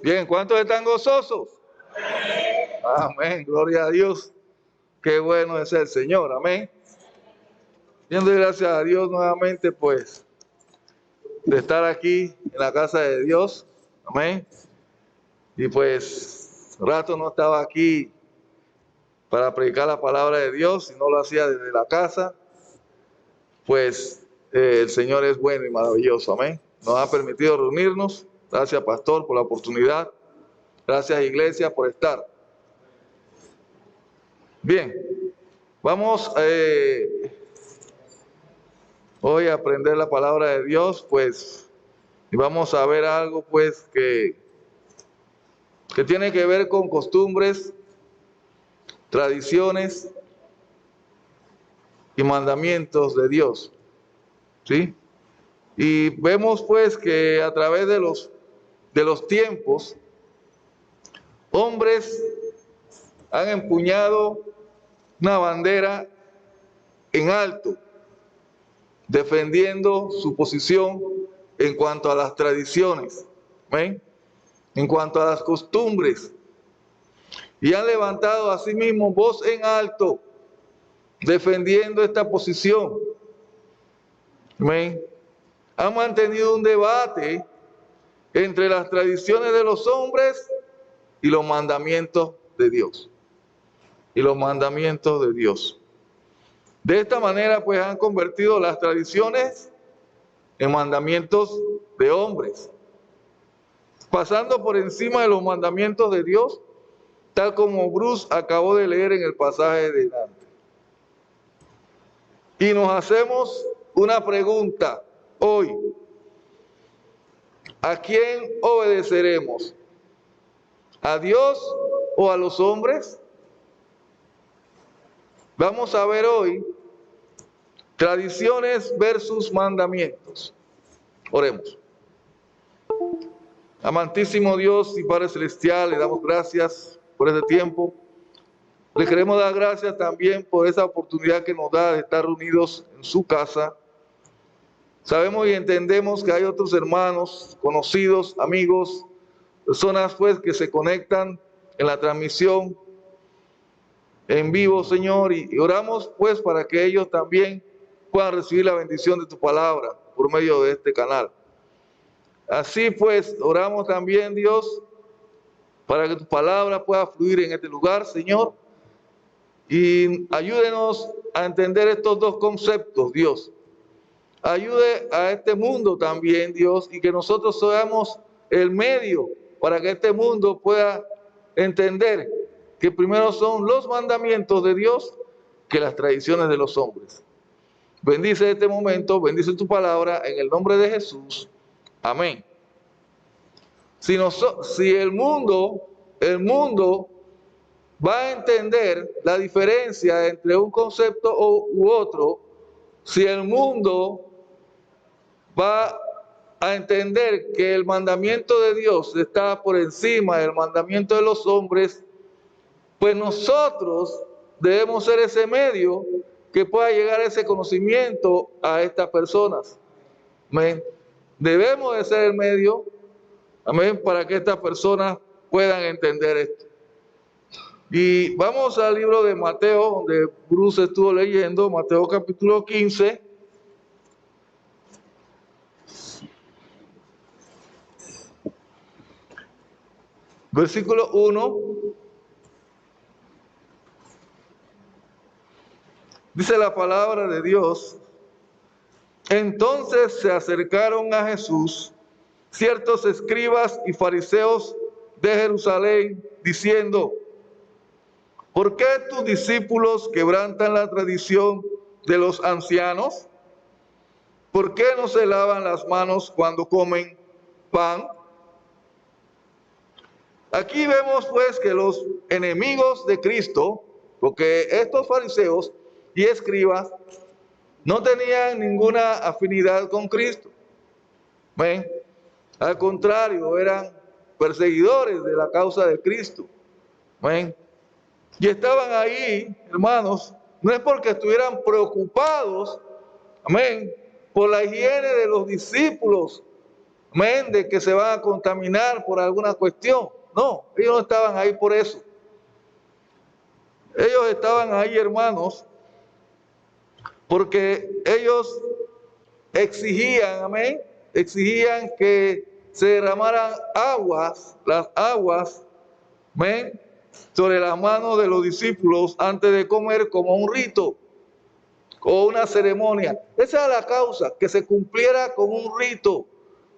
Bien, ¿cuántos están gozosos? Amén, gloria a Dios. Qué bueno es el Señor, amén. Dando gracias a Dios nuevamente, pues, de estar aquí en la casa de Dios, amén. Y pues, rato no estaba aquí para predicar la palabra de Dios, y no lo hacía desde la casa, pues el Señor es bueno y maravilloso, amén. Nos ha permitido reunirnos. Gracias, pastor, por la oportunidad. Gracias, iglesia, por estar. Bien, vamos hoy a aprender la palabra de Dios, pues, y vamos a ver algo, pues, que tiene que ver con costumbres, tradiciones y mandamientos de Dios, ¿sí? Y vemos, pues, que a través de los tiempos, hombres han empuñado una bandera en alto, defendiendo su posición en cuanto a las tradiciones, ¿ven? En cuanto a las costumbres, y han levantado a sí mismos voz en alto, defendiendo esta posición. ¿Ven? Han mantenido un debate entre las tradiciones de los hombres y los mandamientos de Dios. Y los mandamientos de Dios. De esta manera, pues, han convertido las tradiciones en mandamientos de hombres, pasando por encima de los mandamientos de Dios, tal como Bruce acabó de leer en el pasaje de Dante. Y nos hacemos una pregunta hoy: ¿a quién obedeceremos? ¿A Dios o a los hombres? Vamos a ver hoy tradiciones versus mandamientos. Oremos. Amantísimo Dios y Padre Celestial, le damos gracias por este tiempo. Le queremos dar gracias también por esa oportunidad que nos da de estar reunidos en su casa. Sabemos y entendemos que hay otros hermanos, conocidos, amigos, personas, pues, que se conectan en la transmisión en vivo, Señor, y oramos, pues, para que ellos también puedan recibir la bendición de tu palabra por medio de este canal. Así pues, oramos también, Dios, para que tu palabra pueda fluir en este lugar, Señor, y ayúdenos a entender estos dos conceptos, Dios. Ayude a este mundo también, Dios, y que nosotros seamos el medio para que este mundo pueda entender que primero son los mandamientos de Dios que las tradiciones de los hombres. Bendice este momento, bendice tu palabra en el nombre de Jesús. Amén. Si el mundo va a entender la diferencia entre un concepto u otro, si el mundo va a entender que el mandamiento de Dios está por encima del mandamiento de los hombres, pues nosotros debemos ser ese medio que pueda llegar a ese conocimiento a estas personas. Amén. Debemos de ser el medio, amén, para que estas personas puedan entender esto. Y vamos al libro de Mateo, donde Bruce estuvo leyendo, Mateo capítulo 15. Versículo 1. Dice la palabra de Dios: entonces se acercaron a Jesús ciertos escribas y fariseos de Jerusalén, diciendo: ¿por qué tus discípulos quebrantan la tradición de los ancianos? ¿Por qué no se lavan las manos cuando comen pan? Aquí vemos, pues, que los enemigos de Cristo, porque estos fariseos y escribas no tenían ninguna afinidad con Cristo. ¿Ven? Al contrario, eran perseguidores de la causa de Cristo. ¿Ven? Y estaban ahí, hermanos, no es porque estuvieran preocupados, amén, por la higiene de los discípulos, amén, de que se van a contaminar por alguna cuestión. No, ellos no estaban ahí por eso. Ellos estaban ahí, hermanos, porque ellos exigían, amén, exigían que se derramaran aguas, las aguas, amén, sobre las manos de los discípulos antes de comer como un rito o una ceremonia. Esa es la causa, que se cumpliera con un rito,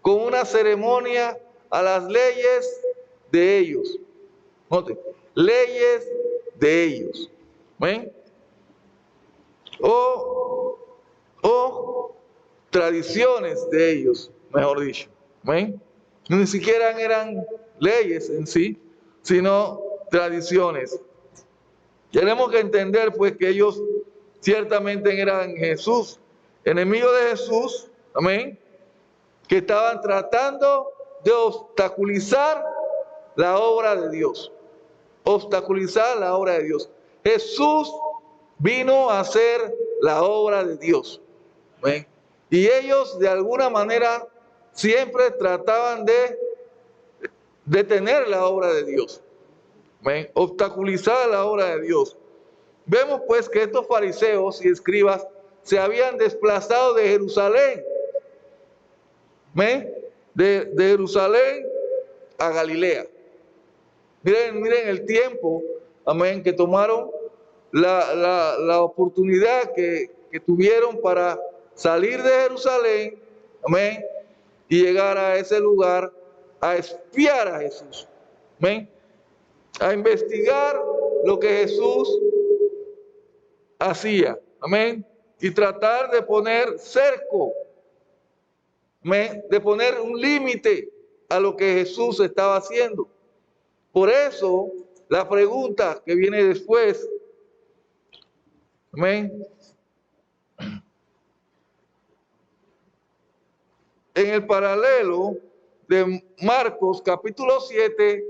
con una ceremonia a las leyes de ellos. Note, leyes de ellos. ¿Ven? O tradiciones de ellos, mejor dicho. ¿Ven? Ni siquiera eran leyes en sí, sino tradiciones. Tenemos que entender pues que ellos ciertamente eran Jesús, enemigos de Jesús, amén, que estaban tratando de obstaculizar la obra de Dios, obstaculizar la obra de Dios. Jesús vino a hacer la obra de Dios, amén, y ellos de alguna manera siempre trataban de detener la obra de Dios, amén, obstaculizar la obra de Dios. Vemos pues que estos fariseos y escribas se habían desplazado de Jerusalén, ¿ven? De Jerusalén a Galilea. Miren el tiempo, amén, que tomaron la oportunidad que tuvieron para salir de Jerusalén, amén, y llegar a ese lugar a espiar a Jesús, amén, a investigar lo que Jesús hacía, amén, y tratar de poner cerco, amén, de poner un límite a lo que Jesús estaba haciendo. Por eso, la pregunta que viene después, amén, en el paralelo de Marcos capítulo 7,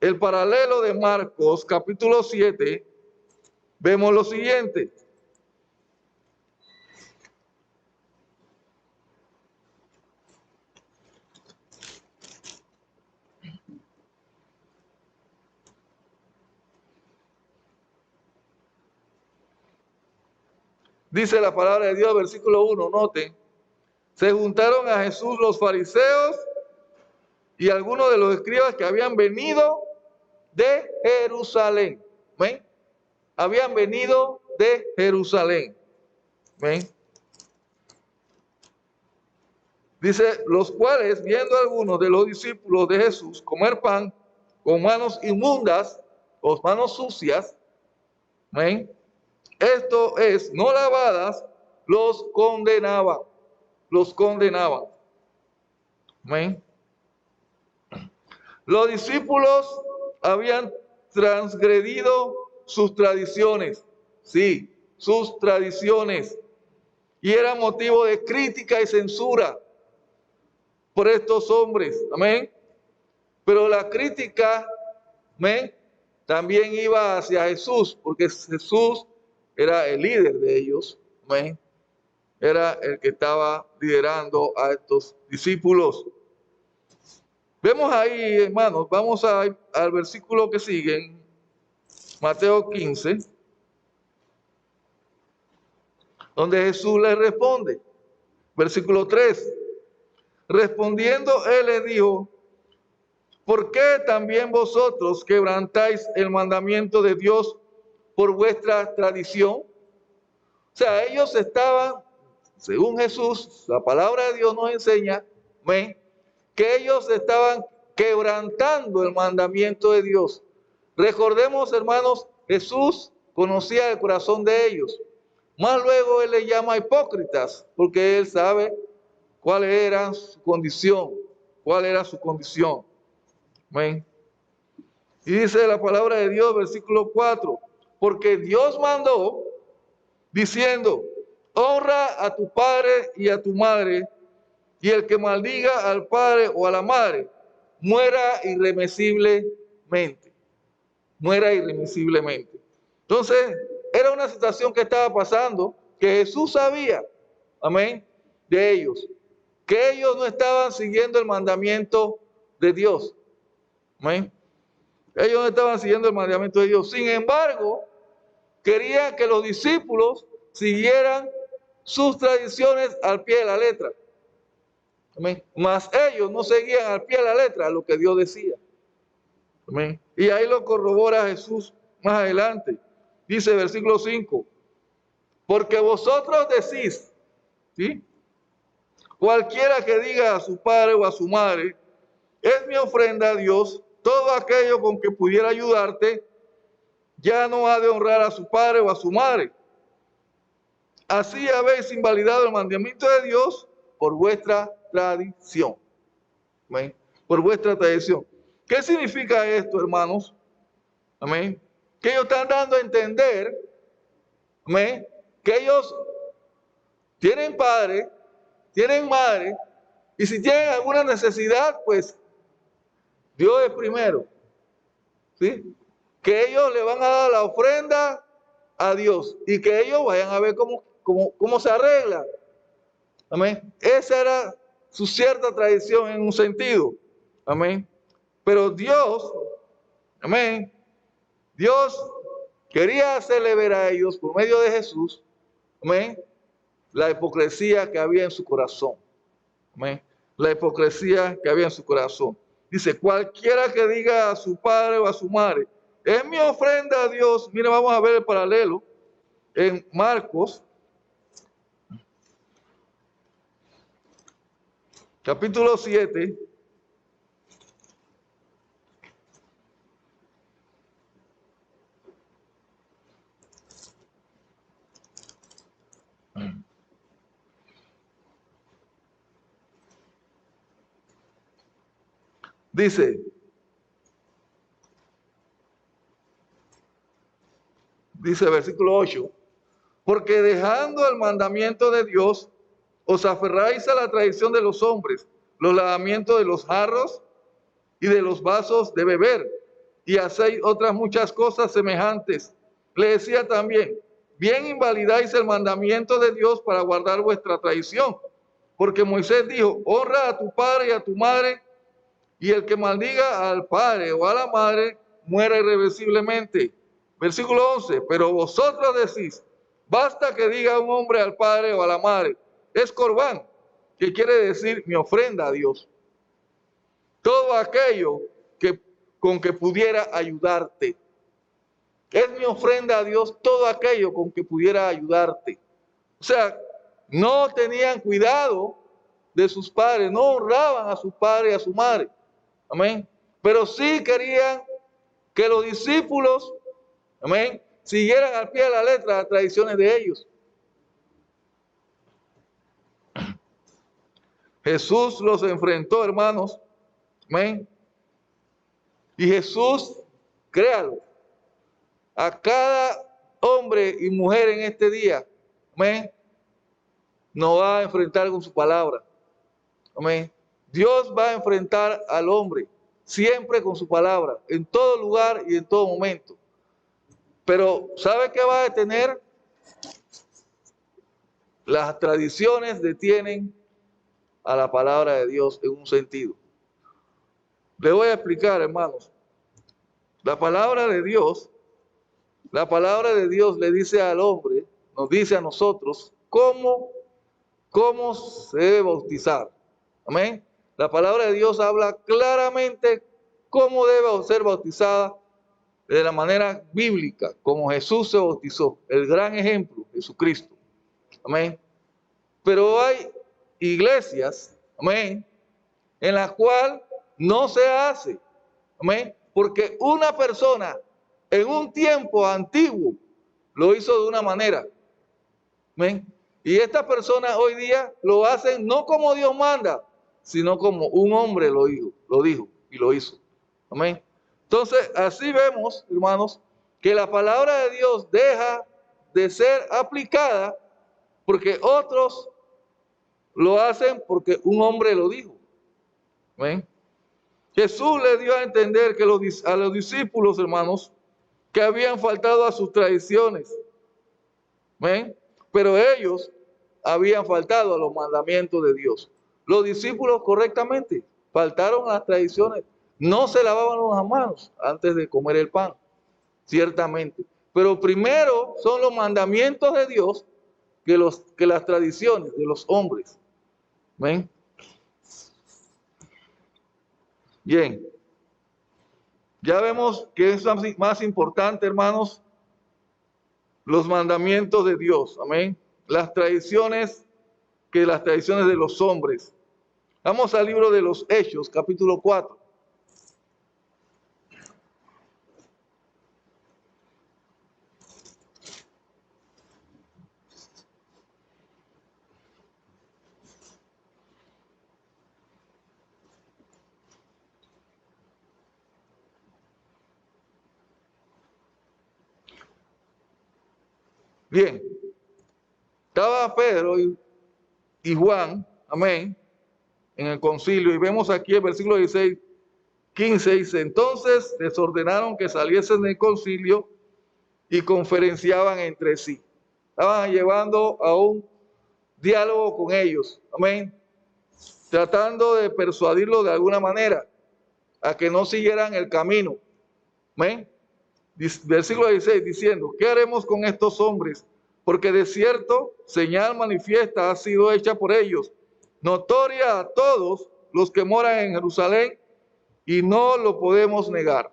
el paralelo de Marcos capítulo 7, vemos lo siguiente. Dice la palabra de Dios, versículo 1, noten. Se juntaron a Jesús los fariseos y algunos de los escribas que habían venido de Jerusalén. ¿Ven? Habían venido de Jerusalén. ¿Ven? Dice, los cuales, viendo a algunos de los discípulos de Jesús comer pan con manos inmundas o manos sucias, ¿ven? Esto es, no lavadas, los condenaban. Los condenaban. ¿Ven? Los discípulos habían transgredido sus tradiciones, sí, sus tradiciones, y era motivo de crítica y censura por estos hombres, amén. Pero la crítica, amén, también iba hacia Jesús, porque Jesús era el líder de ellos, amén, era el que estaba liderando a estos discípulos. Vemos ahí, hermanos, vamos al versículo que sigue, Mateo 15, donde Jesús le responde. Versículo 3. Respondiendo, él le dijo, ¿por qué también vosotros quebrantáis el mandamiento de Dios por vuestra tradición? O sea, ellos estaban, según Jesús, la palabra de Dios nos enseña, ¿ven?, que ellos estaban quebrantando el mandamiento de Dios. Recordemos, hermanos, Jesús conocía el corazón de ellos. Más luego él les llama hipócritas, porque él sabe cuál era su condición, cuál era su condición. Amén. Y dice la palabra de Dios, versículo 4, porque Dios mandó, diciendo, honra a tu padre y a tu madre, y el que maldiga al padre o a la madre, muera irremisiblemente. Muera irremisiblemente. Entonces, era una situación que estaba pasando, que Jesús sabía, amén, de ellos. que ellos no estaban siguiendo el mandamiento de Dios. Amén. Ellos no estaban siguiendo el mandamiento de Dios. Sin embargo, querían que los discípulos siguieran sus tradiciones al pie de la letra. Amén. Mas ellos no seguían al pie de la letra lo que Dios decía. Amén. Y ahí lo corrobora Jesús más adelante. Dice versículo 5, porque vosotros decís, ¿sí? Cualquiera que diga a su padre o a su madre, es mi ofrenda a Dios, todo aquello con que pudiera ayudarte, ya no ha de honrar a su padre o a su madre. Así habéis invalidado el mandamiento de Dios por vuestra tradición. Amén. Por vuestra tradición. ¿Qué significa esto, hermanos? Amén. Que ellos están dando a entender, amén, que ellos tienen padre, tienen madre, y si tienen alguna necesidad, pues Dios es primero. ¿Sí? Que ellos le van a dar la ofrenda a Dios y que ellos vayan a ver cómo se arregla. Amén. Esa era su cierta tradición en un sentido. Amén. Pero Dios, amén, Dios quería hacerle ver a ellos por medio de Jesús, amén, la hipocresía que había en su corazón. Amén. La hipocresía que había en su corazón. Dice, cualquiera que diga a su padre o a su madre, es mi ofrenda a Dios. Mira, vamos a ver el paralelo en Marcos, capítulo 7. Dice versículo 8, porque dejando el mandamiento de Dios, os aferráis a la tradición de los hombres, los lavamientos de los jarros y de los vasos de beber, y hacéis otras muchas cosas semejantes. Le decía también, bien invalidáis el mandamiento de Dios para guardar vuestra tradición, porque Moisés dijo, honra a tu padre y a tu madre, y el que maldiga al padre o a la madre, muera irreversiblemente. Versículo 11, pero vosotros decís, basta que diga un hombre al padre o a la madre, es corbán, que quiere decir mi ofrenda a Dios. Todo aquello con que pudiera ayudarte. Es mi ofrenda a Dios, todo aquello con que pudiera ayudarte. O sea, no tenían cuidado de sus padres, no honraban a su padre y a su madre. Amén. Pero sí querían que los discípulos, amén, siguieran al pie de la letra las tradiciones de ellos. Jesús los enfrentó, hermanos. Amén. Y Jesús, créalo, a cada hombre y mujer en este día, amén, nos va a enfrentar con su palabra. Amén. Dios va a enfrentar al hombre siempre con su palabra, en todo lugar y en todo momento. Pero ¿sabe qué va a detener? Las tradiciones detienen a la palabra de Dios en un sentido. Le voy a explicar, hermanos. La palabra de Dios le dice al hombre, nos dice a nosotros cómo se debe bautizar. Amén. La palabra de Dios habla claramente cómo debe ser bautizada de la manera bíblica, como Jesús se bautizó, el gran ejemplo, Jesucristo. Amén. Pero hay iglesias, amén, en las cuales no se hace, amén, porque una persona en un tiempo antiguo lo hizo de una manera, amén, y estas personas hoy día lo hacen no como Dios manda, sino como un hombre lo dijo y lo hizo, amén. Entonces, así vemos, hermanos, que la palabra de Dios deja de ser aplicada porque otros lo hacen porque un hombre lo dijo. ¿Ven? Jesús le dio a entender que a los discípulos, hermanos, que habían faltado a sus tradiciones. ¿Ven? Pero ellos habían faltado a los mandamientos de Dios. los discípulos correctamente, faltaron las tradiciones, no se lavaban las manos antes de comer el pan, ciertamente. Pero primero son los mandamientos de Dios que las tradiciones de los hombres. ¿Ven? Bien. Ya vemos que es más importante, hermanos, los mandamientos de Dios. Amén. Las tradiciones que las tradiciones de los hombres. Vamos al libro de los Hechos, capítulo 4. Bien, estaba Pedro y Juan, amén, en el concilio, y vemos aquí el versículo 16, 15, dice, entonces les ordenaron que saliesen del concilio y conferenciaban entre sí. Estaban llevando a un diálogo con ellos, amén, tratando de persuadirlos de alguna manera a que no siguieran el camino, amén. Versículo 16, diciendo, ¿qué haremos con estos hombres? Porque de cierto, señal manifiesta ha sido hecha por ellos, notoria a todos los que moran en Jerusalén, y no lo podemos negar.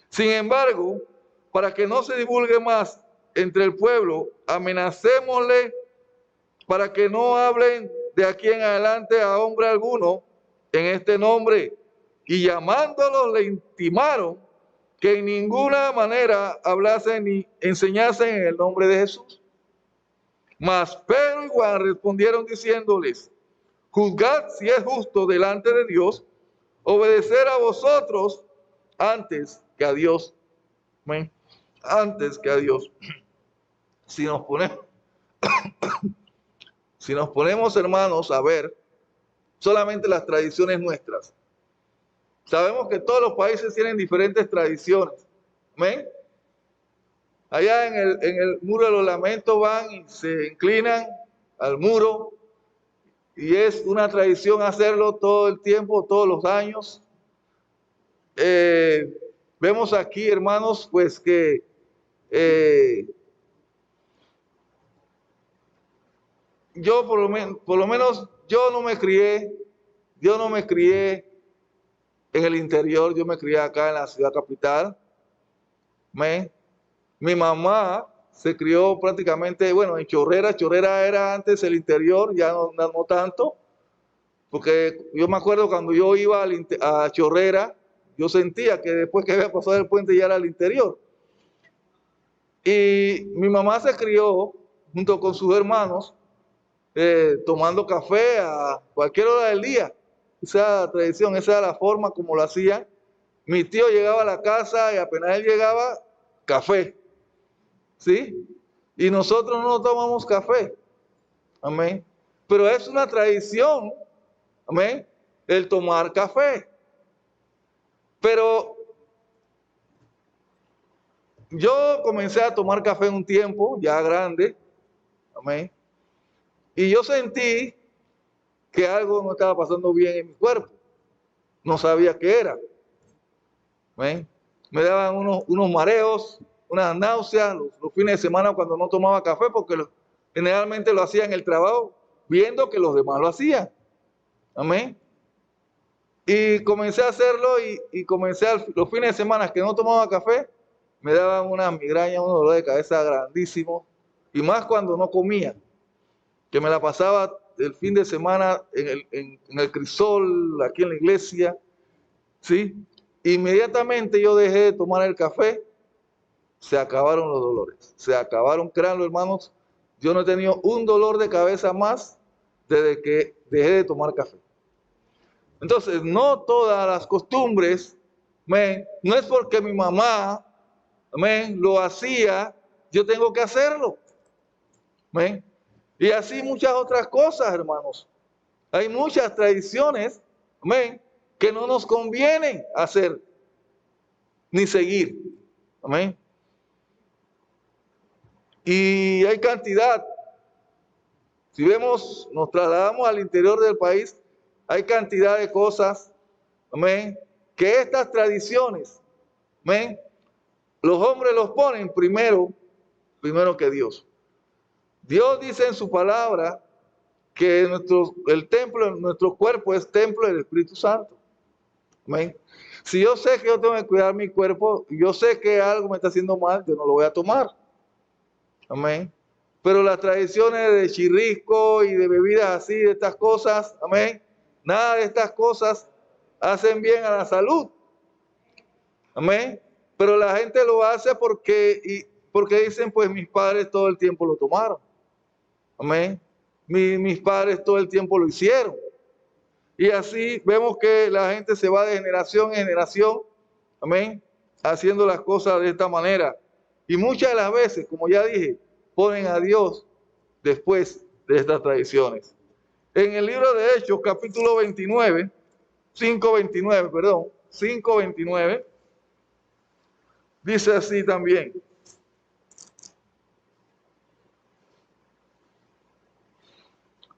Sin embargo, para que no se divulgue más entre el pueblo, amenacémosle para que no hablen de aquí en adelante a hombre alguno en este nombre. Y llamándolos le intimaron que en ninguna manera hablasen ni enseñasen en el nombre de Jesús. Mas Pedro y Juan respondieron diciéndoles, juzgad si es justo delante de Dios obedecer a vosotros antes que a Dios. ¿Ven? Antes que a Dios. Si nos ponemos, hermanos, a ver solamente las tradiciones nuestras, sabemos que todos los países tienen diferentes tradiciones. ¿Ven? Allá en el muro de los lamentos van y se inclinan al muro, y es una tradición hacerlo todo el tiempo, todos los años. Vemos aquí, hermanos, pues que yo por lo menos yo no me crié en el interior, yo me crié acá en la ciudad capital. Mi mamá se crió prácticamente, bueno, en Chorrera. Chorrera era antes el interior, ya no tanto, porque yo me acuerdo cuando yo iba a Chorrera, yo sentía que después que había pasado el puente ya era el interior. Y mi mamá se crió junto con sus hermanos, tomando café a cualquier hora del día. Esa tradición, esa era la forma como lo hacían. Mi tío llegaba a la casa y apenas él llegaba, café. ¿Sí? Y nosotros no tomamos café. Amén. Pero es una tradición, amén, el tomar café. Pero yo comencé a tomar café en un tiempo ya grande, amén, y yo sentí que algo no estaba pasando bien en mi cuerpo. No sabía qué era. Amén. Me daban unos mareos, unas náuseas los fines de semana cuando no tomaba café, porque generalmente lo hacía en el trabajo, viendo que los demás lo hacían. Amén. Y comencé a hacerlo y comencé los fines de semana que no tomaba café, me daban una migraña, un dolor de cabeza grandísimo, y más cuando no comía, que me la pasaba el fin de semana en el crisol, aquí en la iglesia, ¿sí? Inmediatamente yo dejé de tomar el café, se acabaron los dolores, se acabaron, créanlo, hermanos, yo no he tenido un dolor de cabeza más desde que dejé de tomar café. Entonces, no todas las costumbres, no es porque mi mamá lo hacía, yo tengo que hacerlo. Y así muchas otras cosas, hermanos. Hay muchas tradiciones que no nos convienen hacer ni seguir. Amén. Y hay cantidad. Si vemos, nos trasladamos al interior del país, hay cantidad de cosas, amén, que estas tradiciones, amén, los hombres los ponen primero que Dios. Dios dice en su palabra que el templo, nuestro cuerpo es templo del Espíritu Santo. Amén. Si yo sé que yo tengo que cuidar mi cuerpo, y yo sé que algo me está haciendo mal, yo no lo voy a tomar. Amén. Pero las tradiciones de chirrisco y de bebidas así, de estas cosas, amén, nada de estas cosas hacen bien a la salud. Amén. Pero la gente lo hace porque dicen, pues mis padres todo el tiempo lo tomaron. Amén. Mis padres todo el tiempo lo hicieron. Y así vemos que la gente se va de generación en generación, amén, haciendo las cosas de esta manera. Y muchas de las veces, como ya dije, ponen a Dios después de estas tradiciones. En el libro de Hechos, capítulo 29, 5:29, dice así también.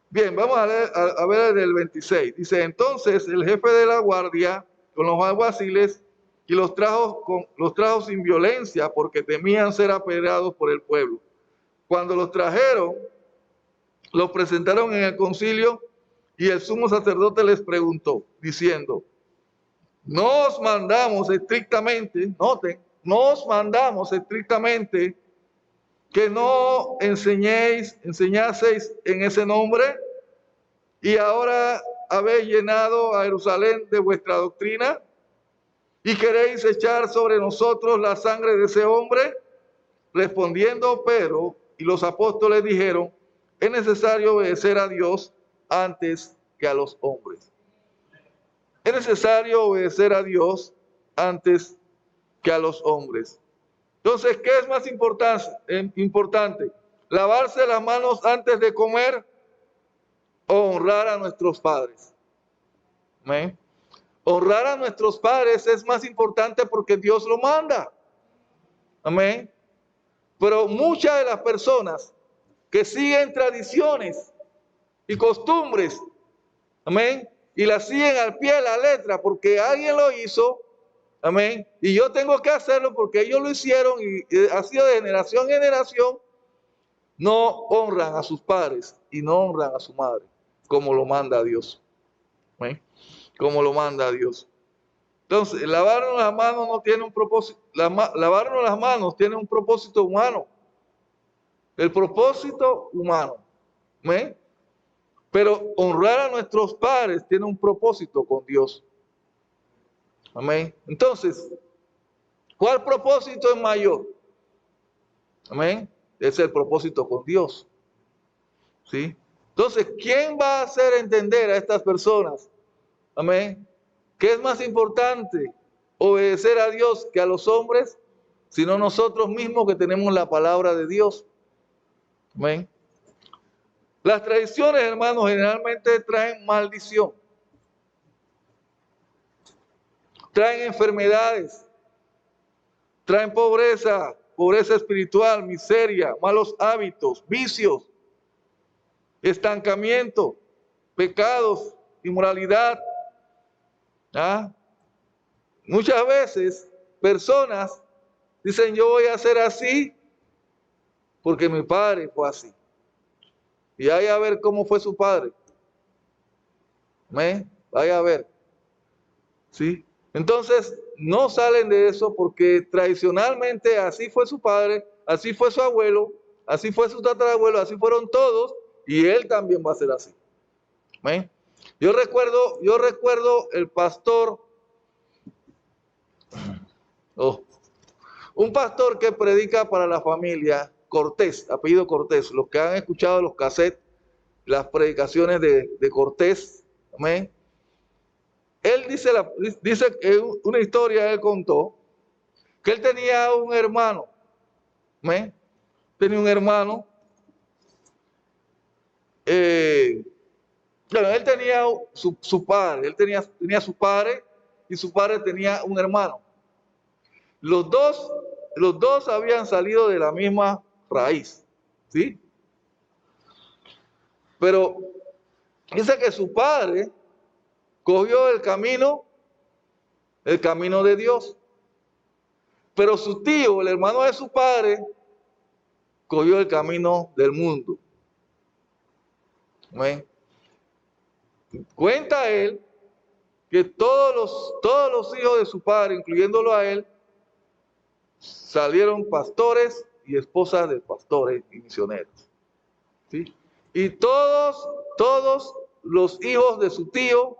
Bien, vamos a ver el 26. Dice, entonces el jefe de la guardia con los alguaciles y los trajo sin violencia porque temían ser apedreados por el pueblo. Cuando los trajeron, los presentaron en el concilio y el sumo sacerdote les preguntó, diciendo, nos mandamos estrictamente, noten, nos mandamos estrictamente que no enseñaseis en ese nombre, y ahora habéis llenado a Jerusalén de vuestra doctrina, y queréis echar sobre nosotros la sangre de ese hombre. Respondiendo Pedro y los apóstoles dijeron, es necesario obedecer a Dios antes que a los hombres. Es necesario obedecer a Dios antes que a los hombres. Entonces, ¿qué es más importante? ¿Lavarse las manos antes de comer o honrar a nuestros padres? ¿Amén? Honrar a nuestros padres es más importante porque Dios lo manda. Amén. Pero muchas de las personas que siguen tradiciones y costumbres, amén, y las siguen al pie de la letra porque alguien lo hizo, amén, y yo tengo que hacerlo porque ellos lo hicieron y ha sido de generación en generación, no honran a sus padres y no honran a su madre, como lo manda Dios. ¿Amén? Como lo manda Dios. Entonces, lavarnos las manos no tiene un propósito, lavarnos las manos tiene un propósito humano. El propósito humano. ¿Amén? Pero honrar a nuestros padres tiene un propósito con Dios. Amén. Entonces, ¿cuál propósito es mayor? Amén. Es el propósito con Dios. ¿Sí? Entonces, ¿quién va a hacer entender a estas personas? Amén. ¿Qué es más importante? ¿Obedecer a Dios que a los hombres? Sino nosotros mismos que tenemos la palabra de Dios. Amén. Las tradiciones, hermanos, generalmente traen maldición. Traen enfermedades. Traen pobreza espiritual, miseria, malos hábitos, vicios, estancamiento, pecados, inmoralidad. ¿Ah? Muchas veces personas dicen, yo voy a hacer así porque mi padre fue así. Y vaya a ver cómo fue su padre. Vaya a ver. ¿Sí? Entonces, no salen de eso porque tradicionalmente así fue su padre, así fue su abuelo, así fue su tatarabuelo, así fueron todos, y él también va a ser así. ¿Amén? Yo recuerdo el pastor, un pastor que predica para la familia, Cortés, apellido Cortés. Los que han escuchado los cassettes, las predicaciones de Cortés, amén. Él dice una historia, él contó que él tenía un hermano, ¿amén? Tenía un hermano, bueno, él tenía su padre, él tenía su padre y su padre tenía un hermano. Los dos habían salido de la misma raíz, ¿sí? Pero dice que su padre cogió el camino de Dios. Pero su tío, el hermano de su padre, cogió el camino del mundo. ¿Ven? Cuenta él que todos los hijos de su padre, incluyéndolo a él, salieron pastores y esposas de pastores y misioneros. ¿Sí? Y todos los hijos de su tío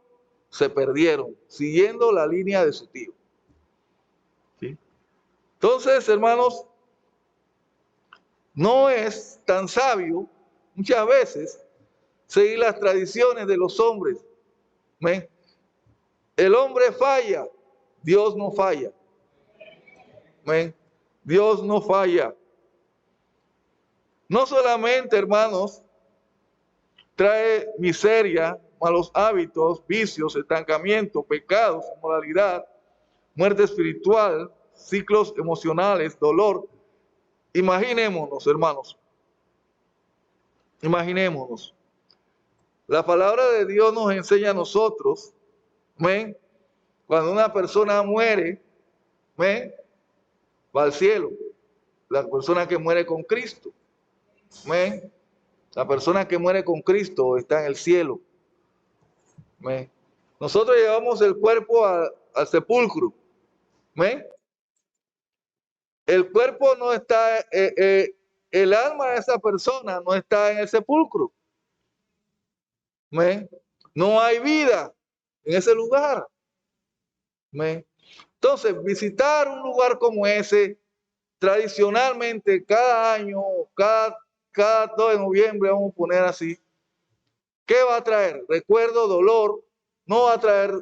se perdieron, siguiendo la línea de su tío. ¿Sí? Entonces, hermanos, no es tan sabio muchas veces seguir las tradiciones de los hombres. ¿Ven? El hombre falla, Dios no falla. ¿Ven? Dios no falla. No solamente, hermanos, trae miseria, malos hábitos, vicios, estancamiento, pecados, inmoralidad, muerte espiritual, ciclos emocionales, dolor. Imaginémonos, hermanos, imaginémonos. La palabra de Dios nos enseña a nosotros, ¿ven? Cuando una persona muere, ¿ven? Va al cielo. La persona que muere con Cristo, ¿ven? La persona que muere con Cristo está en el cielo. ¿Ven? Nosotros llevamos el cuerpo al sepulcro. ¿Ven? El cuerpo no está, el alma de esa persona no está en el sepulcro. ¿Ven? No hay vida en ese lugar. ¿Ven? Entonces, visitar un lugar como ese, tradicionalmente, cada año, cada 2 de noviembre, vamos a poner así, ¿qué va a traer? Recuerdo, dolor, no va a traer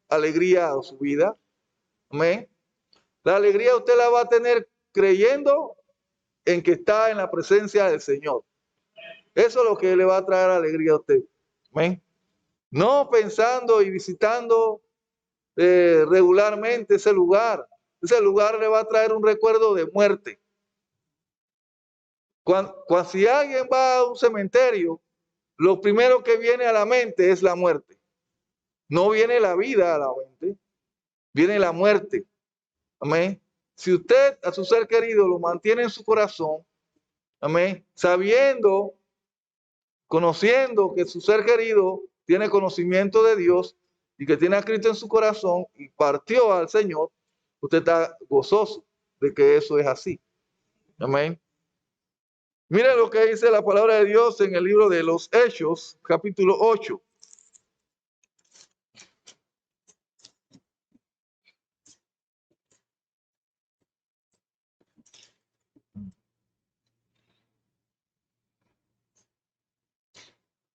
alegría a su vida. ¿Amén? La alegría usted la va a tener creyendo en que está en la presencia del Señor. Eso es lo que le va a traer alegría a usted. ¿Amén? No pensando y visitando regularmente ese lugar. Ese lugar le va a traer un recuerdo de muerte. Si alguien va a un cementerio, lo primero que viene a la mente es la muerte. No viene la vida a la mente, viene la muerte. Amén. Si usted a su ser querido lo mantiene en su corazón, amén, sabiendo, conociendo que su ser querido tiene conocimiento de Dios y que tiene a Cristo en su corazón y partió al Señor, usted está gozoso de que eso es así. Amén. Miren lo que dice la palabra de Dios en el libro de los Hechos, capítulo 8.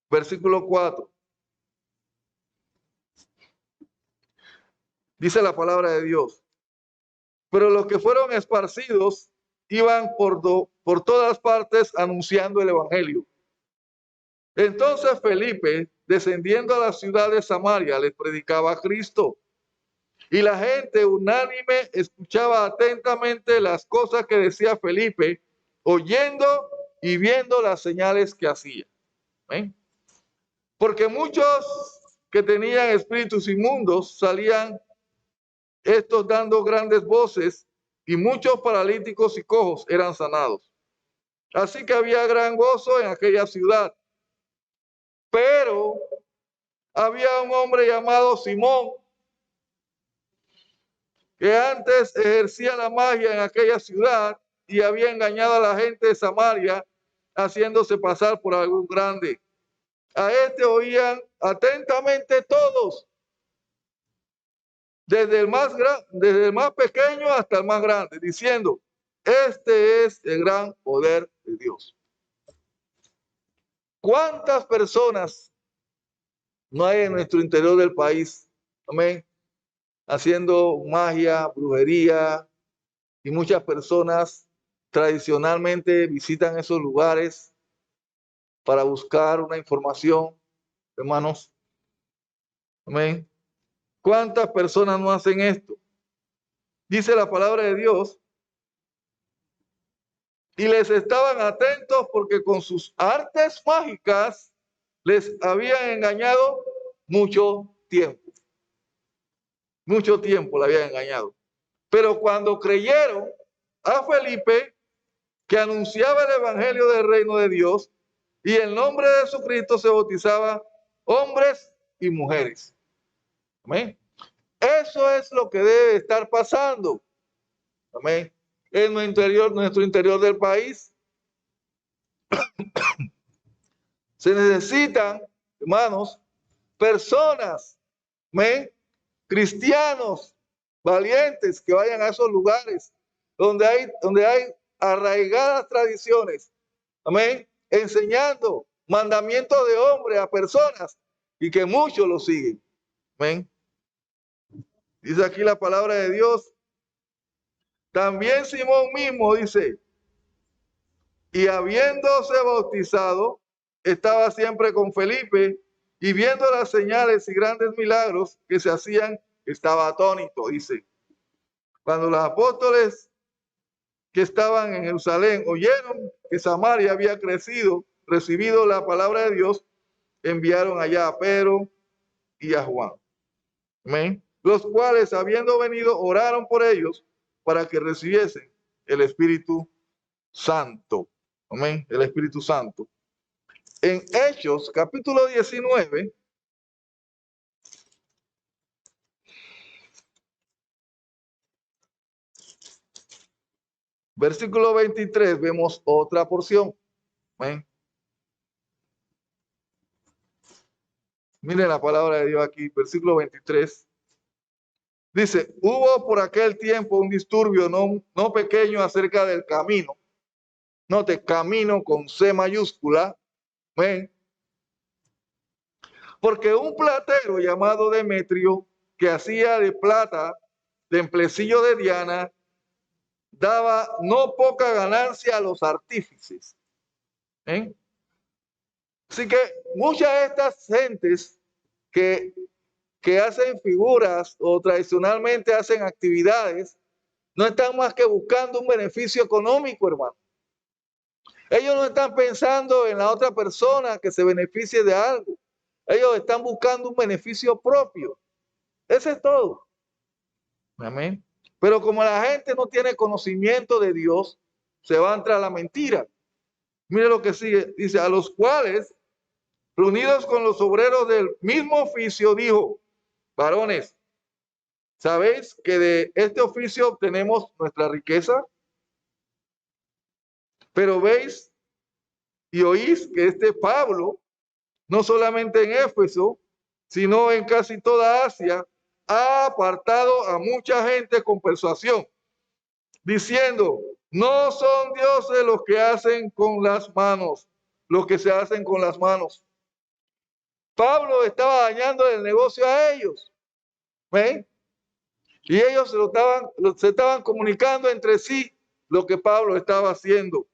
Versículo 4. Dice la palabra de Dios. Pero los que fueron esparcidos iban por todas partes anunciando el evangelio. Entonces Felipe, descendiendo a la ciudad de Samaria, les predicaba a Cristo. Y la gente unánime escuchaba atentamente las cosas que decía Felipe, oyendo y viendo las señales que hacía. ¿Ven? Porque muchos que tenían espíritus inmundos salían, estos dando grandes voces, y muchos paralíticos y cojos eran sanados. Así que había gran gozo en aquella ciudad. Pero había un hombre llamado Simón, que antes ejercía la magia en aquella ciudad y había engañado a la gente de Samaria, haciéndose pasar por algún grande. A este oían atentamente todos, desde el más pequeño hasta el más grande, diciendo, este es el gran poder de Dios. ¿Cuántas personas no hay en nuestro interior del país? Amén. Haciendo magia, brujería, y muchas personas tradicionalmente visitan esos lugares para buscar una información, hermanos. Amén. ¿Cuántas personas no hacen esto? Dice la palabra de Dios. Y les estaban atentos porque con sus artes mágicas les habían engañado mucho tiempo. Mucho tiempo la habían engañado. Pero cuando creyeron a Felipe, que anunciaba el evangelio del reino de Dios, y el nombre de Jesucristo se bautizaba hombres y mujeres. Amén. Eso es lo que debe estar pasando. Amén. En nuestro interior del país. Se necesitan, hermanos, personas, amén, cristianos valientes que vayan a esos lugares donde hay arraigadas tradiciones, amén, enseñando mandamientos de hombre a personas y que muchos lo siguen. Amén. Dice aquí la palabra de Dios. También Simón mismo dice, y habiéndose bautizado, estaba siempre con Felipe, y viendo las señales y grandes milagros que se hacían, estaba atónito, dice. Cuando los apóstoles que estaban en Jerusalén oyeron que Samaria había recibido la palabra de Dios, enviaron allá a Pedro y a Juan. Amén. Los cuales, habiendo venido, oraron por ellos para que recibiesen el Espíritu Santo. Amén. El Espíritu Santo. En Hechos, capítulo 19, versículo 23, vemos otra porción. Amén. Miren la palabra de Dios aquí, versículo 23. Dice, hubo por aquel tiempo un disturbio no pequeño acerca del camino. Note, camino con C mayúscula. Amén. Porque un platero llamado Demetrio, que hacía de plata, de emplecillo de Diana, daba no poca ganancia a los artífices. ¿Eh? Así que muchas de estas gentes que hacen figuras o tradicionalmente hacen actividades, no están más que buscando un beneficio económico, hermano. Ellos no están pensando en la otra persona que se beneficie de algo. Ellos están buscando un beneficio propio. Ese es todo. Amén. Pero como la gente no tiene conocimiento de Dios, se van tras la mentira. Mire lo que sigue. Dice, a los cuales, reunidos con los obreros del mismo oficio, dijo, varones, ¿sabéis que de este oficio obtenemos nuestra riqueza? Pero veis y oís que este Pablo, no solamente en Éfeso, sino en casi toda Asia, ha apartado a mucha gente con persuasión, diciendo, no son dioses los que hacen con las manos, los que se hacen con las manos. Pablo estaba dañando el negocio a ellos. ¿Ven? Y ellos se estaban comunicando entre sí lo que Pablo estaba haciendo.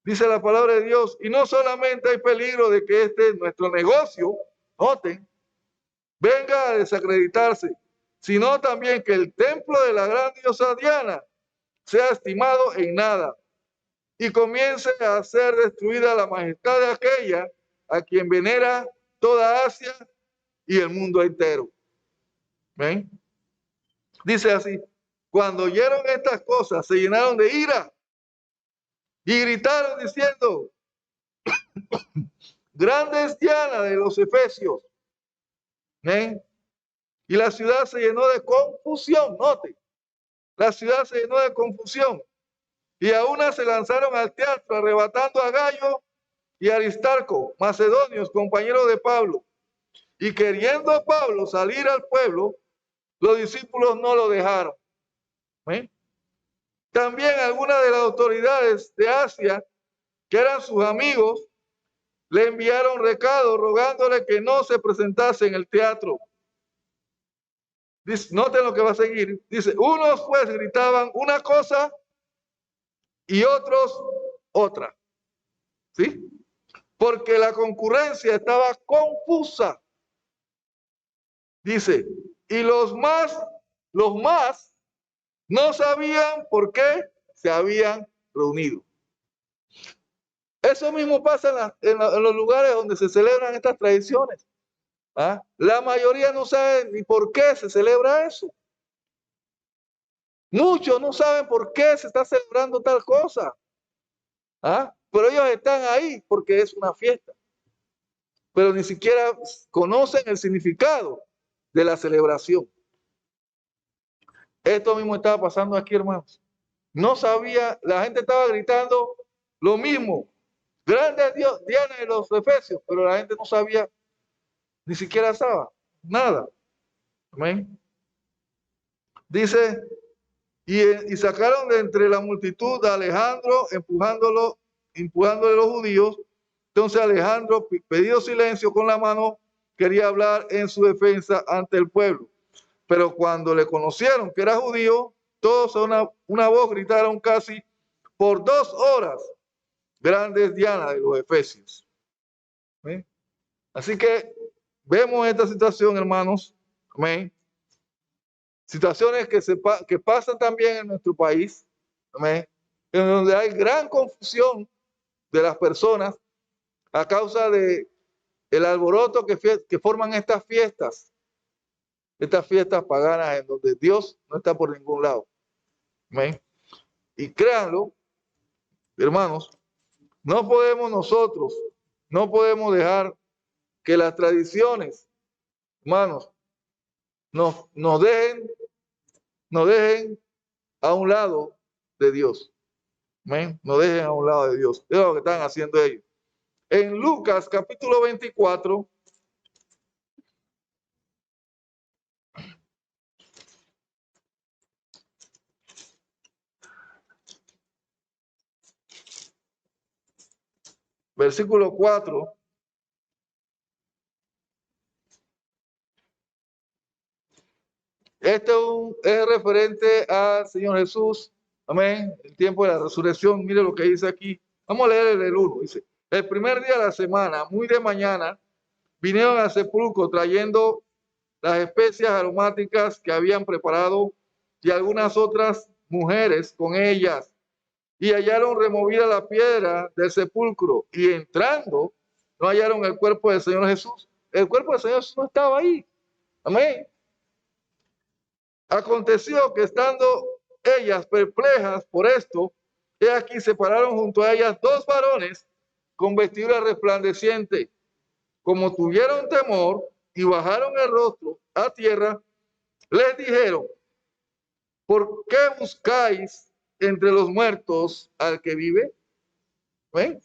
Dice la palabra de Dios, y no solamente hay peligro de que nuestro negocio, noten, venga a desacreditarse, sino también que el templo de la gran diosa Diana sea estimado en nada y comience a ser destruida la majestad de aquella a quien venera toda Asia y el mundo entero. ¿Ven? Dice así, cuando oyeron estas cosas se llenaron de ira y gritaron diciendo, grande es Diana de los Efesios. ¿Ven? Y la ciudad se llenó de confusión, note, la ciudad se llenó de confusión. Y a una se lanzaron al teatro arrebatando a Gallo y Aristarco, macedonios, compañeros de Pablo. Y queriendo Pablo salir al pueblo, los discípulos no lo dejaron. ¿Eh? También algunas de las autoridades de Asia, que eran sus amigos, le enviaron recado rogándole que no se presentase en el teatro. Dice, noten lo que va a seguir. Dice, unos pues gritaban una cosa y otros otra. ¿Sí? Porque la concurrencia estaba confusa. Dice, y los más no sabían por qué se habían reunido. Eso mismo pasa en los lugares donde se celebran estas tradiciones. ¿Ah? La mayoría no sabe ni por qué se celebra eso. Muchos no saben por qué se está celebrando tal cosa. ¿Ah? Pero ellos están ahí porque es una fiesta. Pero ni siquiera conocen el significado de la celebración. Esto mismo estaba pasando aquí, hermanos. No sabía, la gente estaba gritando lo mismo. Grande Dios, Diana de los Efesios, pero la gente no sabía, ni siquiera sabía nada. Amén. Dice, y sacaron de entre la multitud a Alejandro, empujándole los judíos. Entonces Alejandro, pedido silencio con la mano, quería hablar en su defensa ante el pueblo. Pero cuando le conocieron que era judío, todos a una voz gritaron casi por 2 horas, grandes Diana de los Efesios. ¿Sí? Así que vemos esta situación, hermanos. Amén. Situaciones que pasan también en nuestro país. Amén. En donde hay gran confusión de las personas a causa de el alboroto que forman estas fiestas paganas en donde Dios no está por ningún lado. Amén. Y créanlo, hermanos, no podemos dejar que las tradiciones, hermanos, nos dejen a un lado de Dios. Amén. Nos dejen a un lado de Dios. Es lo que están haciendo ellos. En Lucas capítulo 24, versículo 4, este es referente al Señor Jesús. Amén. El tiempo de la resurrección. Mire lo que dice aquí. Vamos a leer el 1. Dice, el primer día de la semana, muy de mañana, vinieron al sepulcro trayendo las especias aromáticas que habían preparado y algunas otras mujeres con ellas. Y hallaron removida la piedra del sepulcro y entrando no hallaron el cuerpo del Señor Jesús. El cuerpo del Señor Jesús no estaba ahí. Amén. Aconteció que estando ellas perplejas por esto, he aquí se pararon junto a ellas 2 varones con vestidura resplandeciente. Como tuvieron temor y bajaron el rostro a tierra, les dijeron, ¿por qué buscáis entre los muertos al que vive? ¿Ven?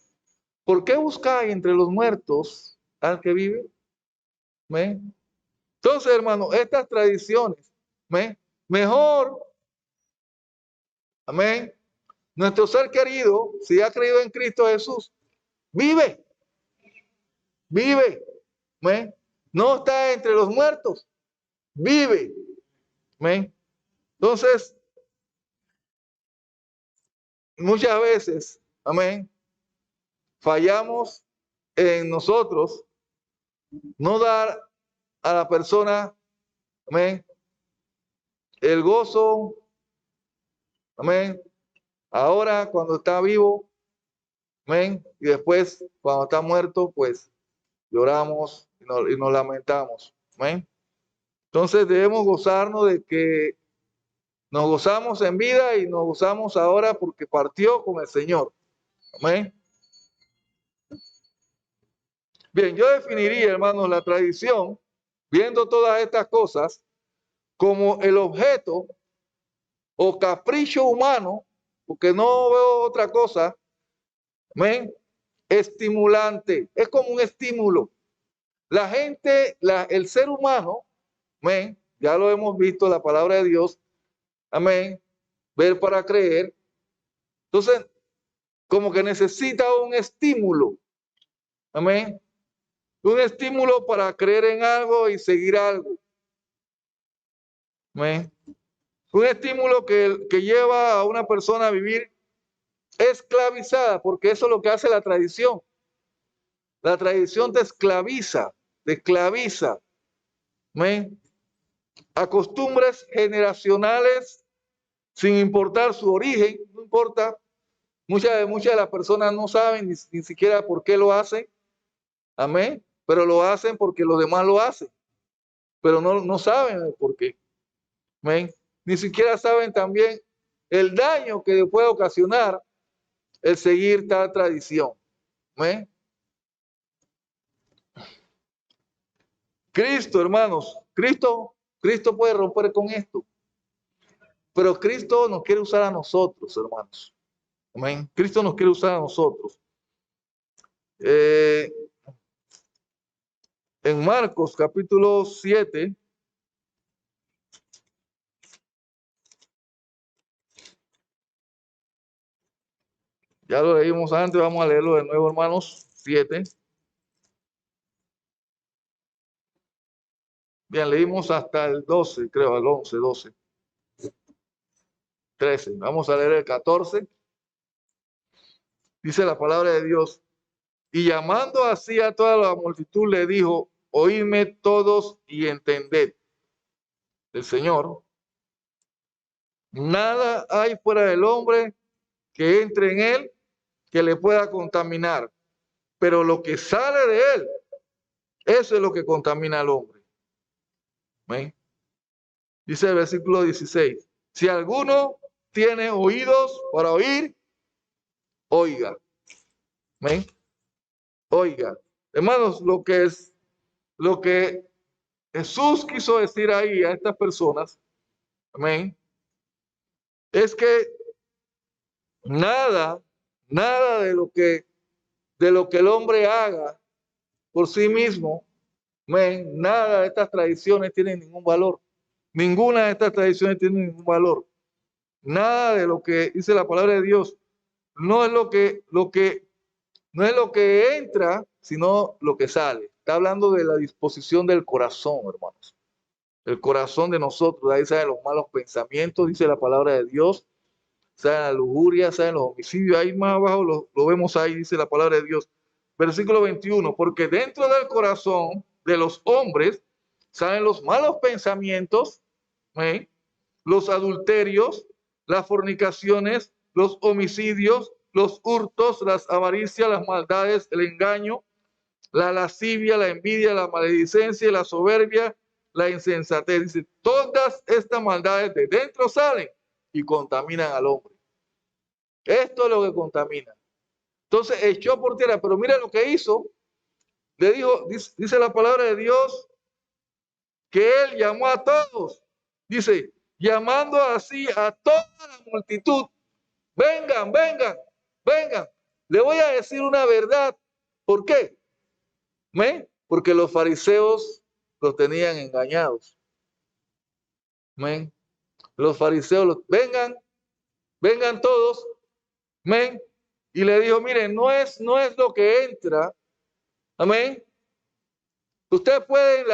¿Por qué buscáis entre los muertos al que vive? ¿Ven? Entonces, hermano, estas tradiciones, ¿ven? Mejor, amén. Nuestro ser querido, si ha creído en Cristo Jesús, vive, vive, ¿ven? No está entre los muertos, vive, ¿ven? Entonces, muchas veces, amén, fallamos en nosotros no dar a la persona, amén, el gozo, amén, ahora cuando está vivo, amén, y después cuando está muerto, pues lloramos y nos lamentamos, amén. Entonces debemos gozarnos de que nos gozamos en vida y nos gozamos ahora porque partió con el Señor, amén. Bien, yo definiría, hermanos, la tradición, viendo todas estas cosas, como el objeto o capricho humano, porque no veo otra cosa, ¿ven? Estimulante, es como un estímulo. La gente, el ser humano, ¿ven? Ya lo hemos visto, la palabra de Dios, amén, ver para creer. Entonces, como que necesita un estímulo, amén, un estímulo para creer en algo y seguir algo, amén. Un estímulo que lleva a una persona a vivir esclavizada, porque eso es lo que hace la tradición. La tradición te esclaviza, ¿ven? A costumbres generacionales sin importar su origen, no importa. Muchas de las personas no saben ni siquiera por qué lo hacen. Amén. pero lo hacen porque los demás lo hacen, pero no saben el por qué. Amén. Ni siquiera saben también el daño que puede ocasionar el seguir tal tradición. Amén. Cristo, hermanos, Cristo puede romper con esto, pero Cristo nos quiere usar a nosotros, hermanos. Amén. Cristo nos quiere usar a nosotros. En Marcos capítulo 7, ya lo leímos antes, vamos a leerlo de nuevo, hermanos. 7. Bien, leímos hasta el 12, creo, el 11, 12, 13. Vamos a leer el 14. Dice la palabra de Dios. Y llamando así a toda la multitud, le dijo: oídme todos y entended. El Señor, nada hay fuera del hombre que entre en él que le pueda contaminar, pero lo que sale de él, eso es lo que contamina al hombre. ¿Ven? Dice el versículo 16, si alguno tiene oídos para oír, oiga. ¿Ven? Oiga. Hermanos, lo que Jesús quiso decir ahí a estas personas, amén, es que nada de lo que el hombre haga por sí mismo, amén, nada de estas tradiciones tiene ningún valor. Ninguna de estas tradiciones tiene ningún valor. Nada de lo que dice la palabra de Dios no es no es lo que entra, sino lo que sale. Está hablando de la disposición del corazón, hermanos. El corazón de nosotros, de ahí salen los malos pensamientos, dice la palabra de Dios, salen la lujuria, salen los homicidios. Ahí más abajo lo vemos ahí, dice la palabra de Dios. Versículo 21, porque dentro del corazón de los hombres salen los malos pensamientos, ¿eh? Los adulterios, las fornicaciones, los homicidios, los hurtos, las avaricias, las maldades, el engaño, la lascivia, la envidia, la maledicencia, la soberbia, la insensatez. Dice, todas estas maldades de dentro salen y contaminan al hombre. Esto es lo que contamina. Entonces echó por tierra, pero mira lo que hizo. Le dijo, dice la palabra de Dios, que él llamó a todos. Dice, llamando así a toda la multitud. Vengan, vengan, vengan. Le voy a decir una verdad. ¿Por qué? ¿Me? Porque los fariseos los tenían engañados. ¿Me? Los fariseos, vengan, vengan todos. ¿Me? Y le dijo, miren, no es lo que entra. Amén. Usted puede,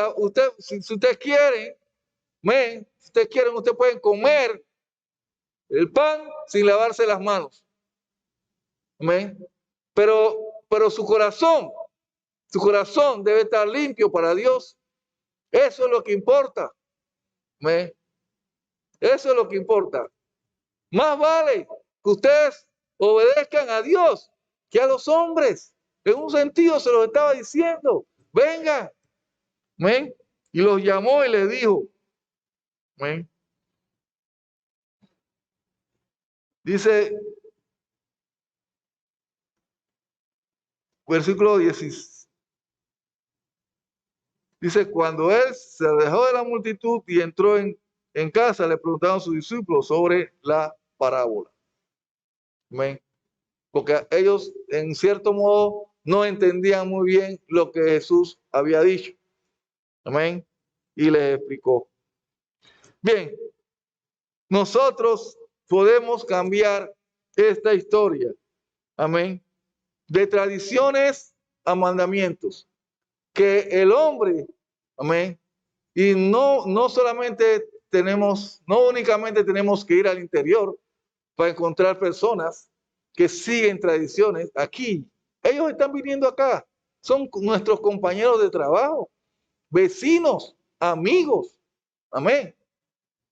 si usted quiere, si ustedes quieren, ustedes pueden comer el pan sin lavarse las manos. Amén. Pero su corazón debe estar limpio para Dios. Eso es lo que importa. Amén. Eso es lo que importa. Más vale que ustedes obedezcan a Dios que a los hombres. En un sentido se lo estaba diciendo. Vengan. Amén. Y los llamó y les dijo. Amén. Dice, versículo 16. Dice, cuando él se dejó de la multitud y entró en casa, le preguntaron a sus discípulos sobre la parábola. Amén. Porque ellos, en cierto modo, no entendían muy bien lo que Jesús había dicho. Amén. Y les explicó. Bien, nosotros podemos cambiar esta historia. Amén. De tradiciones a mandamientos. Que el hombre, amén, y no solamente no únicamente tenemos que ir al interior para encontrar personas que siguen tradiciones aquí. Ellos están viniendo acá, son nuestros compañeros de trabajo, vecinos, amigos, amén.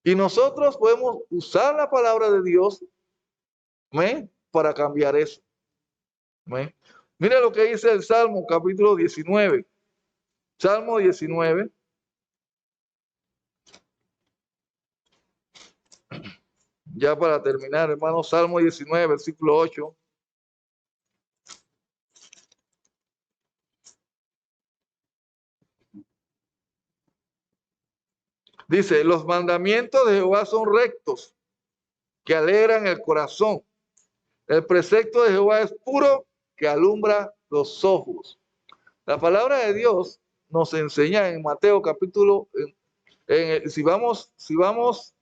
Y nosotros podemos usar la palabra de Dios, amén, para cambiar eso. Amén. Mira lo que dice el Salmo capítulo 19. Salmo 19. Ya para terminar, hermanos, Salmo 19, versículo 8. Dice, los mandamientos de Jehová son rectos, que alegran el corazón. El precepto de Jehová es puro, que alumbra los ojos. La palabra de Dios nos enseña en Mateo capítulo, si vamos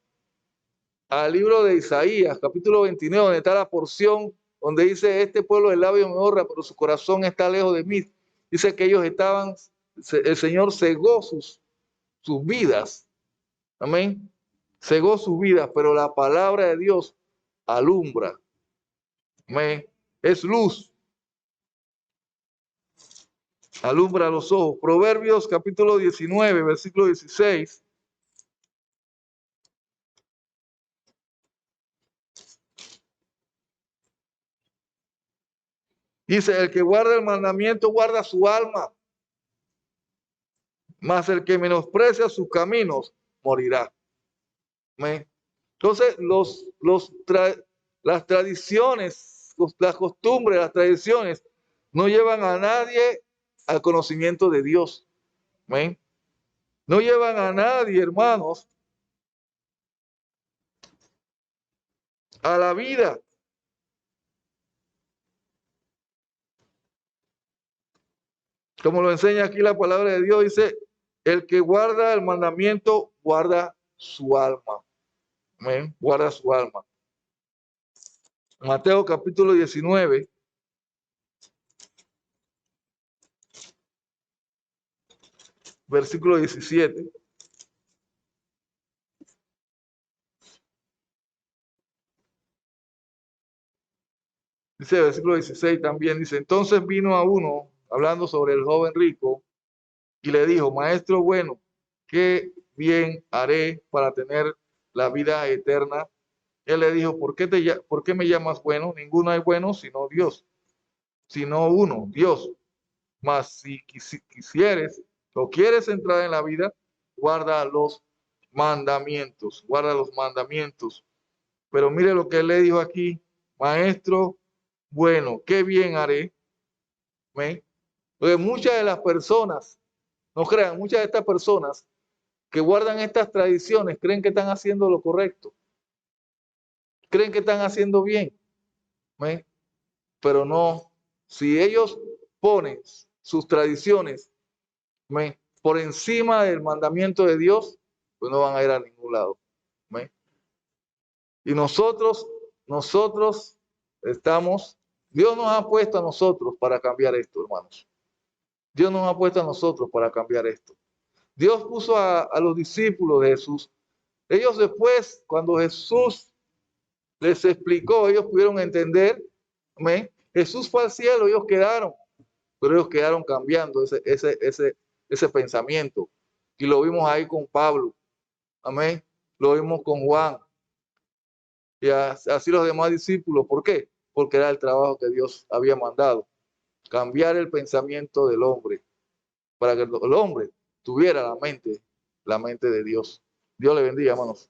al libro de Isaías, capítulo 29, donde está la porción donde dice, este pueblo de labio me honra, pero su corazón está lejos de mí. Dice que ellos estaban, el Señor cegó sus vidas. Amén. Cegó sus vidas, pero la palabra de Dios alumbra. Amén. Es luz. Alumbra los ojos. Proverbios capítulo 19, versículo 16. Dice, el que guarda el mandamiento guarda su alma, mas el que menosprecia sus caminos morirá. Amén. Entonces, las tradiciones, las costumbres, las tradiciones no llevan a nadie al conocimiento de Dios. Amén. No llevan a nadie, hermanos, a la vida. Como lo enseña aquí la palabra de Dios, dice, el que guarda el mandamiento guarda su alma. Amén. Guarda su alma. Mateo capítulo 19. Versículo 17. Dice, versículo 16 también, dice, entonces vino a uno, hablando sobre el joven rico, y le dijo, maestro bueno, ¿qué bien haré para tener la vida eterna? Él le dijo, ¿por qué me llamas bueno? Ninguno hay bueno sino Dios, sino uno, Dios. Mas si quisieres o quieres entrar en la vida, guarda los mandamientos, guarda los mandamientos. Pero mire lo que él le dijo aquí, maestro bueno, qué bien haré. ¿Ven? Porque muchas de las personas, no crean, muchas de estas personas que guardan estas tradiciones creen que están haciendo lo correcto, creen que están haciendo bien. ¿Ven? Pero no, si ellos ponen sus tradiciones, ¿ven?, por encima del mandamiento de Dios, pues no van a ir a ningún lado. ¿Ven? Y nosotros estamos, Dios nos ha puesto a nosotros para cambiar esto, hermanos. Dios nos ha puesto a nosotros para cambiar esto. Dios puso a los discípulos de Jesús. Ellos después, cuando Jesús les explicó, ellos pudieron entender. ¿Amén? Jesús fue al cielo, ellos quedaron, pero ellos quedaron cambiando ese pensamiento. Y lo vimos ahí con Pablo. Amén. Lo vimos con Juan. Y así los demás discípulos. ¿Por qué? Porque era el trabajo que Dios había mandado. Cambiar el pensamiento del hombre para que el hombre tuviera la mente de Dios. Dios le bendiga, hermanos.